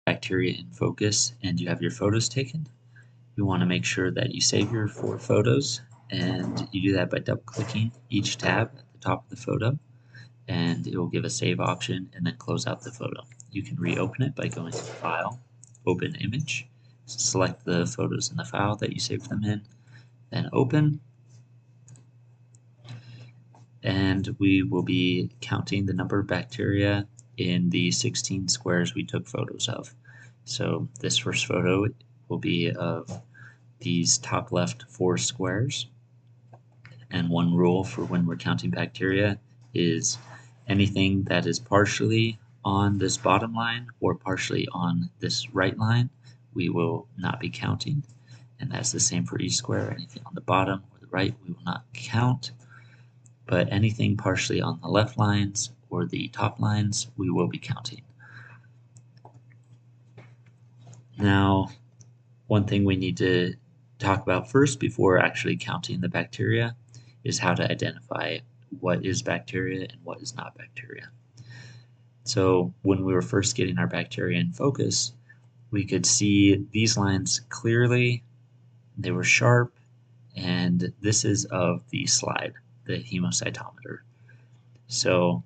bacteria in focus and you have your photos taken, you want to make sure that you save your 4 photos, and you do that by double-clicking each tab at the top of the photo, and it will give a save option and then close out the photo. You can reopen it by going to File, Open Image, select the photos in the file that you saved them in, then Open, and we will be counting the number of bacteria in the 16 squares we took photos of. So this first photo will be of these top left 4 squares, and one rule for when we're counting bacteria is anything that is partially on this bottom line or partially on this right line, we will not be counting, and that's the same for each square. Anything on the bottom or the right, we will not count, but anything partially on the left lines or the top lines, we will be counting. Now, one thing we need to talk about first before actually counting the bacteria is how to identify what is bacteria and what is not bacteria. So when we were first getting our bacteria in focus, we could see these lines clearly. They were sharp, and this is of the slide, the hemocytometer. So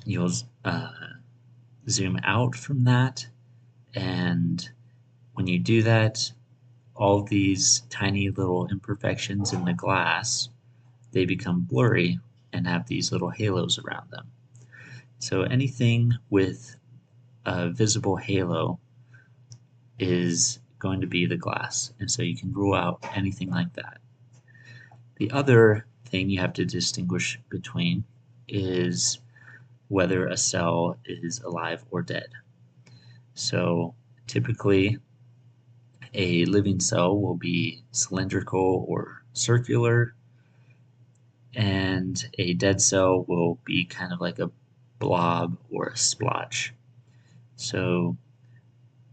you'll zoom out from that, and when you do that, all these tiny little imperfections in the glass, they become blurry and have these little halos around them. So anything with a visible halo is going to be the glass, and so you can rule out anything like that. The other thing you have to distinguish between is whether a cell is alive or dead. So typically a living cell will be cylindrical or circular, and a dead cell will be kind of like a blob or a splotch. So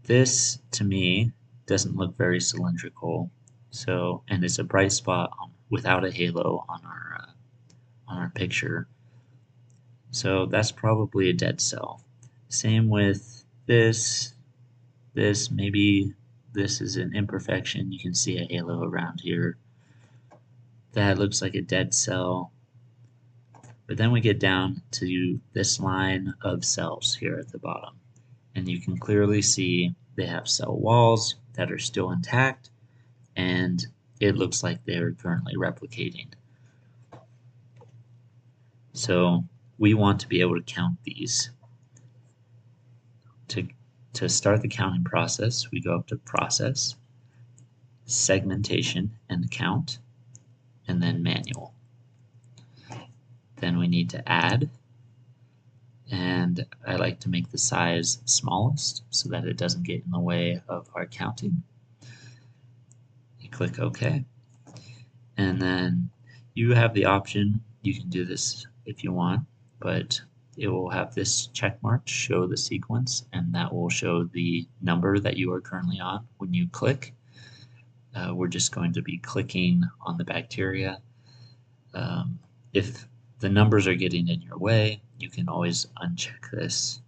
this to me doesn't look very cylindrical, and it's a bright spot without a halo on our picture. So that's probably a dead cell. Same with this, maybe this is an imperfection. You can see a halo around here. That looks like a dead cell. But then we get down to this line of cells here at the bottom, and you can clearly see they have cell walls that are still intact, and it looks like they're currently replicating. So we want to be able to count these. To start the counting process, we go up to Process, Segmentation and Count, and then Manual. Then we need to add, and I like to make the size smallest so that it doesn't get in the way of our counting. You click OK, and then you have the option, you can do this if you want, but it will have this check mark show the sequence, and that will show the number that you are currently on when you click. We're just going to be clicking on the bacteria. If the numbers are getting in your way, you can always uncheck this,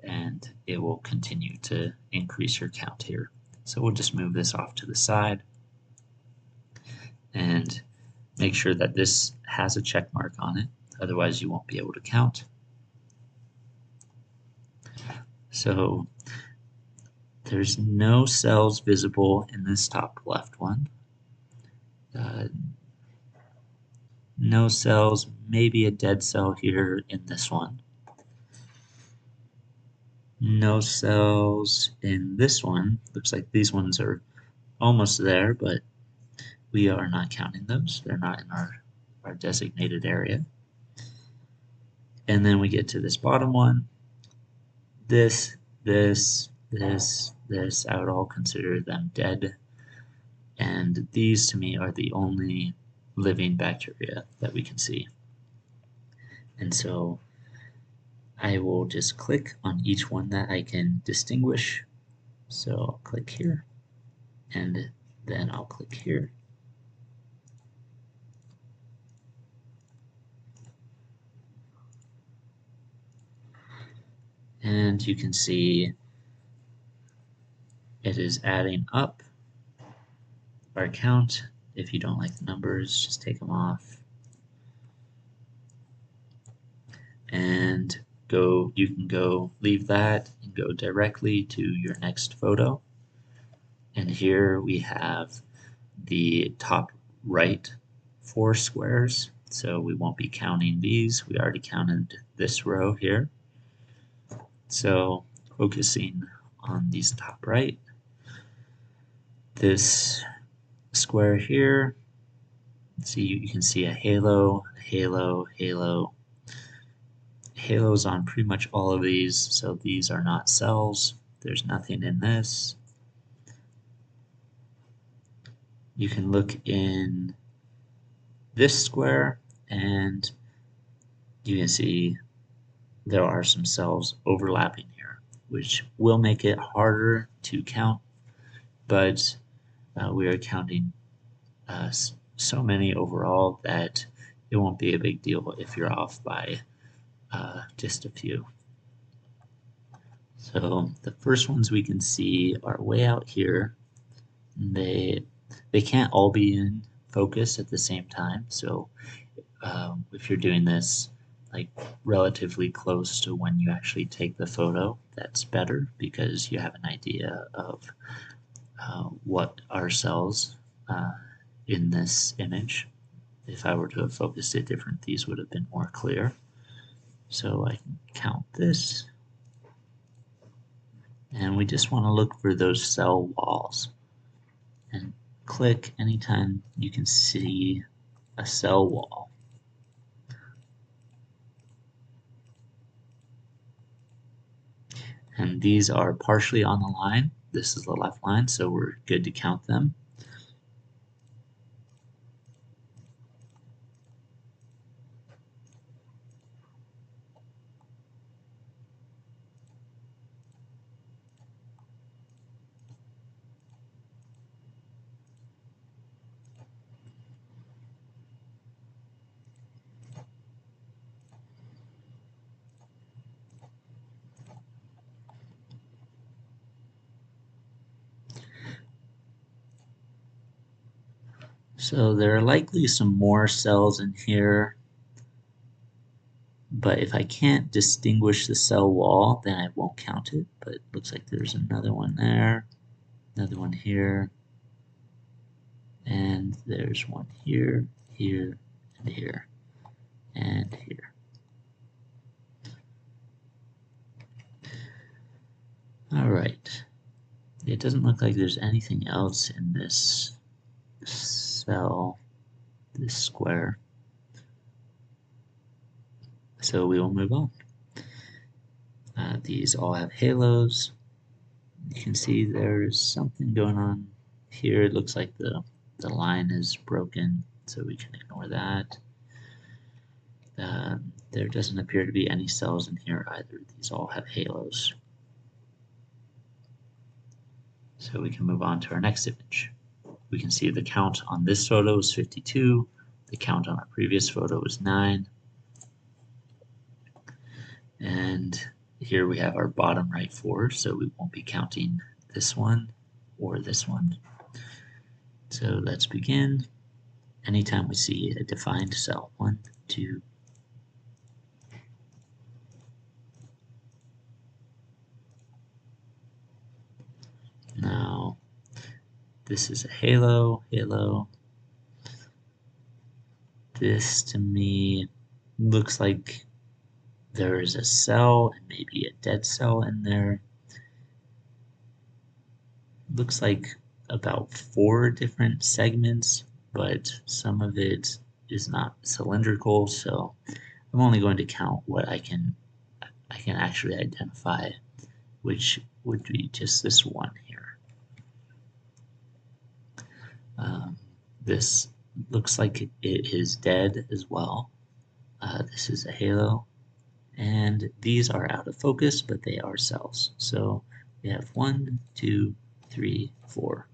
and it will continue to increase your count here. So we'll just move this off to the side and make sure that this has a check mark on it, otherwise you won't be able to count. So there's no cells visible in this top left one. No cells, maybe a dead cell here in this one. No cells in this one. Looks like these ones are almost there, but we are not counting those. They're not in our designated area. And then we get to this bottom one. This, I would all consider them dead. And these to me are the only living bacteria that we can see. And so I will just click on each one that I can distinguish. So I'll click here, and then I'll click here. And you can see it is adding up our count. If you don't like the numbers, just take them off. And you can go leave that and go directly to your next photo. And here we have the top right 4 squares. So we won't be counting these. We already counted this row here. So focusing on these top right, this square here, see, you can see a halo, halo, halo. Halos on pretty much all of these, so these are not cells. There's nothing in this. You can look in this square and you can see there are some cells overlapping here, which will make it harder to count, but we are counting so many overall that it won't be a big deal if you're off by just a few. So the first ones we can see are way out here. They can't all be in focus at the same time. So if you're doing this like relatively close to when you actually take the photo, that's better because you have an idea of what are cells in this image. If I were to have focused it different, these would have been more clear. So I can count this. And we just want to look for those cell walls. And click anytime you can see a cell wall. And these are partially on the line. This is the left line, so we're good to count them. So there are likely some more cells in here, but if I can't distinguish the cell wall, then I won't count it. But it looks like there's another one there, another one here, and there's one here, here, and here, and here. All right. It doesn't look like there's anything else in this cell, this square. So we will move on. These all have halos. You can see there's something going on here. It looks like the line is broken, so we can ignore that. There doesn't appear to be any cells in here either. These all have halos. So we can move on to our next image. We can see the count on this photo is 52. The count on our previous photo is 9. And here we have our bottom right 4, so we won't be counting this one or this one. So let's begin. Anytime we see a defined cell, 1, 2. Now, this is a halo, halo. This to me looks like there is a cell and maybe a dead cell in there. Looks like about 4 different segments, but some of it is not cylindrical, so I'm only going to count what I can actually identify, which would be just this one here. This looks like it is dead as well. This is a halo, and these are out of focus, but they are cells. So we have 1, 2, 3, 4,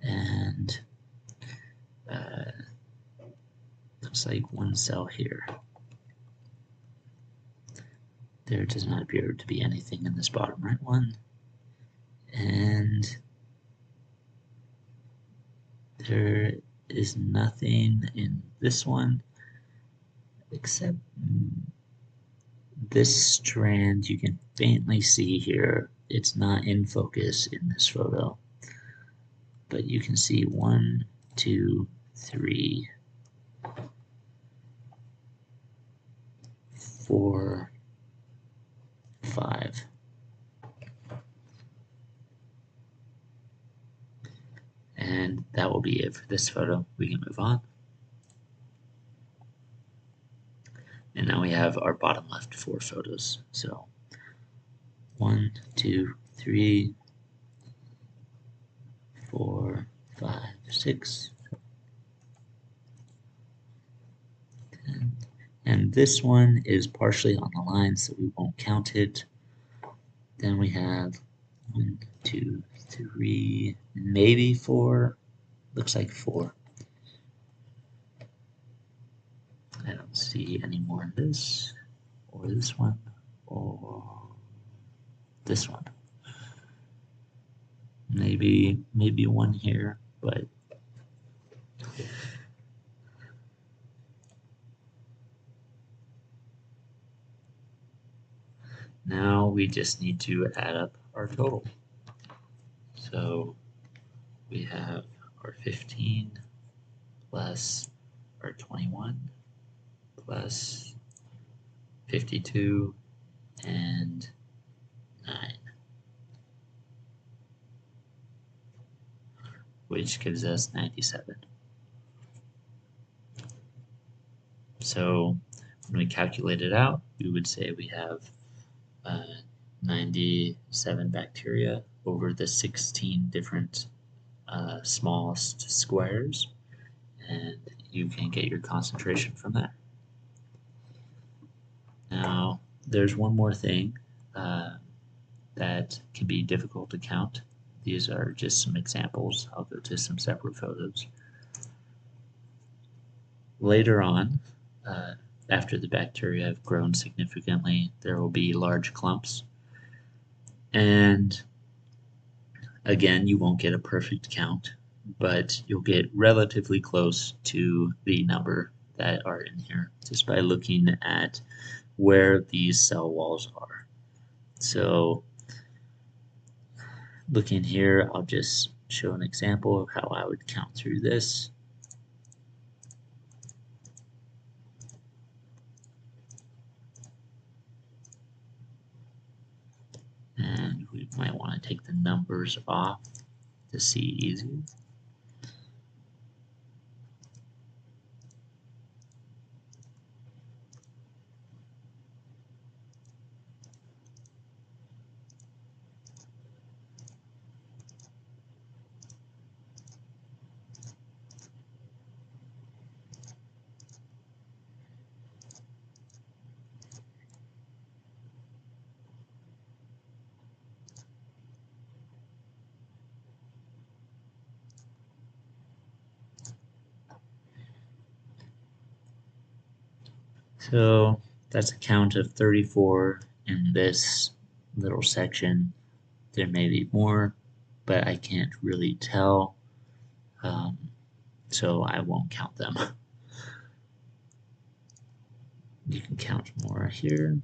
and looks like 1 cell here. There does not appear to be anything in this bottom right one, And there is nothing in this one except this strand you can faintly see here. It's not in focus in this photo, but you can see 1, 2, 3, 4, 5. And that will be it for this photo. We can move on. And now we have our bottom left 4 photos. So 1, 2, 3, 4, 5, 6, 10. And this one is partially on the line, so we won't count it. Then we have 1, 2, 3, maybe 4. Looks like 4. I don't see any more in this, or this one, or this one. Maybe one here, but now we just need to add up our total. So we have our 15 plus our 21 plus 52 and 9, which gives us 97. So when we calculate it out, we would say we have 97 bacteria over the 16 different smallest squares, and you can get your concentration from that. Now, there's one more thing that can be difficult to count. These are just some examples. I'll go to some separate photos. Later on, after the bacteria have grown significantly, there will be large clumps. And again, you won't get a perfect count, but you'll get relatively close to the number that are in here just by looking at where these cell walls are. So looking here, I'll just show an example of how I would count through this. And we might want to take the numbers off to see easier. So that's a count of 34 in this little section. There may be more, but I can't really tell, so I won't count them. You can count more here.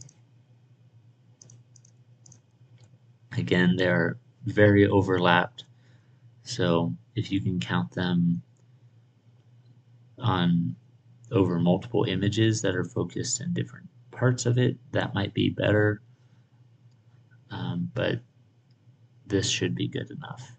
Again, they're very overlapped, so if you can count them on over multiple images that are focused in different parts of it, that might be better, but this should be good enough.